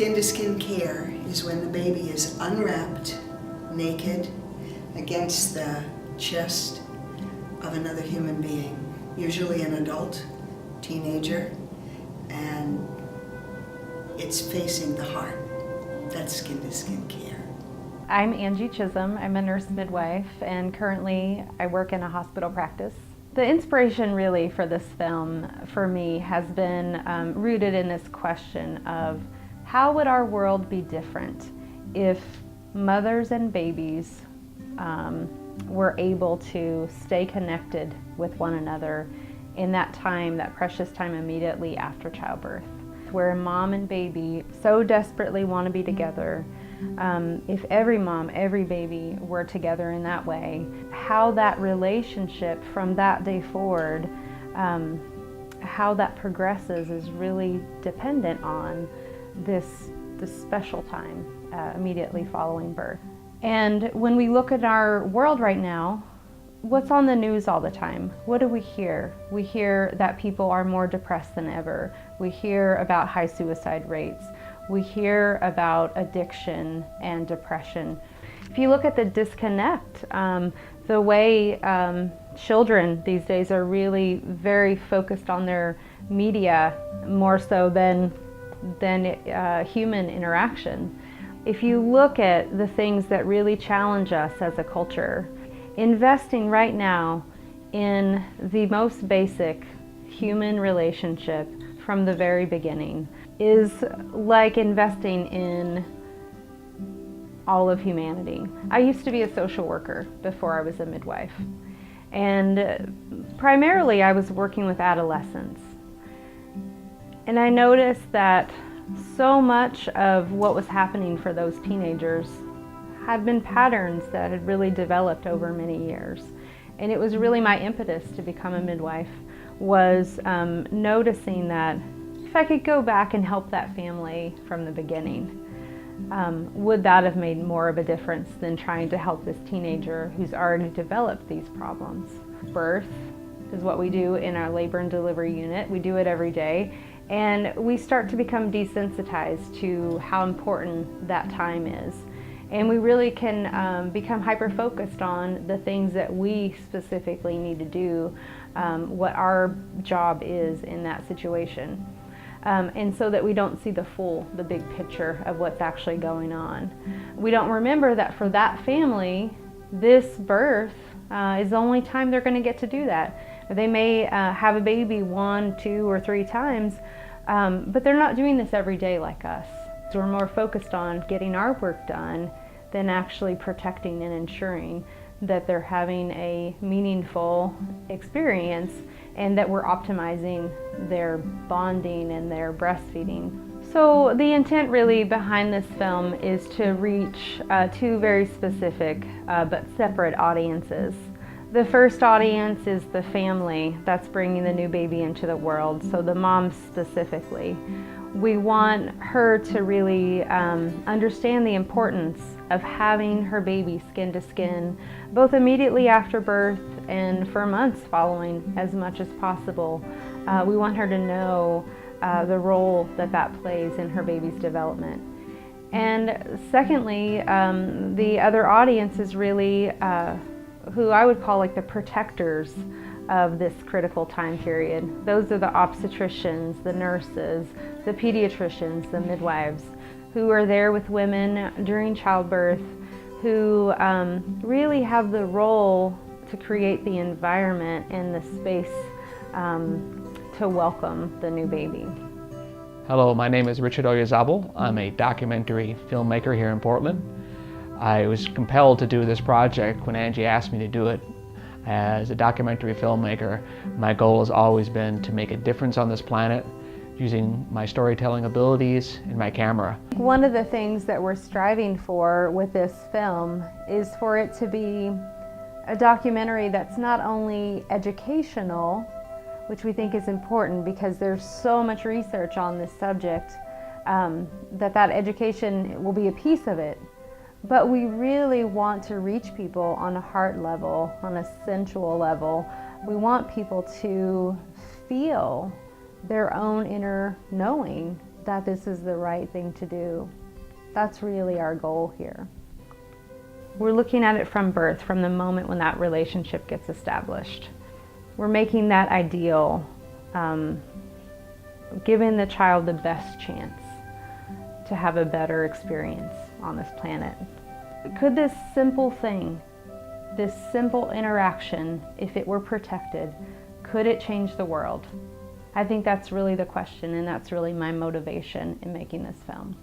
Skin-to-skin care is when the baby is unwrapped, naked, against the chest of another human being, usually an adult, teenager, and it's facing the heart. That's skin-to-skin care. I'm Angie Chisholm. I'm a nurse midwife, and currently I work in a hospital practice. The inspiration really for this film, for me, has been rooted in this question of how would our world be different if mothers and babies were able to stay connected with one another in that time, that precious time immediately after childbirth, where mom and baby so desperately want to be together. If every mom, every baby were together in that way, how that relationship from that day forward, how that progresses is really dependent on this special time immediately following birth. And when we look at our world right now, what's on the news all the time? What do we hear? We hear that people are more depressed than ever. We hear about high suicide rates. We hear about addiction and depression. If you look at the disconnect, the way children these days are really very focused on their media more so than human interaction. If you look at the things that really challenge us as a culture, investing right now in the most basic human relationship from the very beginning is like investing in all of humanity. I used to be a social worker before I was a midwife, and primarily I was working with adolescents. And I noticed that so much of what was happening for those teenagers had been patterns that had really developed over many years. And it was really my impetus to become a midwife, was noticing that if I could go back and help that family from the beginning, would that have made more of a difference than trying to help this teenager who's already developed these problems? Birth is what we do in our labor and delivery unit. We do it every day. And we start to become desensitized to how important that time is. And we really can become hyper-focused on the things that we specifically need to do, what our job is in that situation. And so that we don't see the big picture of what's actually going on. We don't remember that for that family, this birth is the only time they're going to get to do that. They may have a baby 1, 2, or 3 times, but they're not doing this every day like us. So we're more focused on getting our work done than actually protecting and ensuring that they're having a meaningful experience and that we're optimizing their bonding and their breastfeeding. So the intent really behind this film is to reach 2 very specific but separate audiences. The first audience is the family that's bringing the new baby into the world, so the mom specifically. We want her to really understand the importance of having her baby skin to skin, both immediately after birth and for months following as much as possible. We want her to know the role that plays in her baby's development. And secondly, the other audience is really who I would call like the protectors of this critical time period. Those are the obstetricians, the nurses, the pediatricians, the midwives, who are there with women during childbirth, who really have the role to create the environment and the space to welcome the new baby. Hello, my name is Richard Oyezabal. I'm a documentary filmmaker here in Portland. I was compelled to do this project when Angie asked me to do it. As a documentary filmmaker, my goal has always been to make a difference on this planet using my storytelling abilities and my camera. One of the things that we're striving for with this film is for it to be a documentary that's not only educational, which we think is important because there's so much research on this subject, that education will be a piece of it. But we really want to reach people on a heart level, on a sensual level. We want people to feel their own inner knowing that this is the right thing to do. That's really our goal here. We're looking at it from birth, from the moment when that relationship gets established. We're making that ideal, giving the child the best chance to have a better experience on this planet. Could this simple thing, this simple interaction, if it were protected, could it change the world? I think that's really the question, and that's really my motivation in making this film.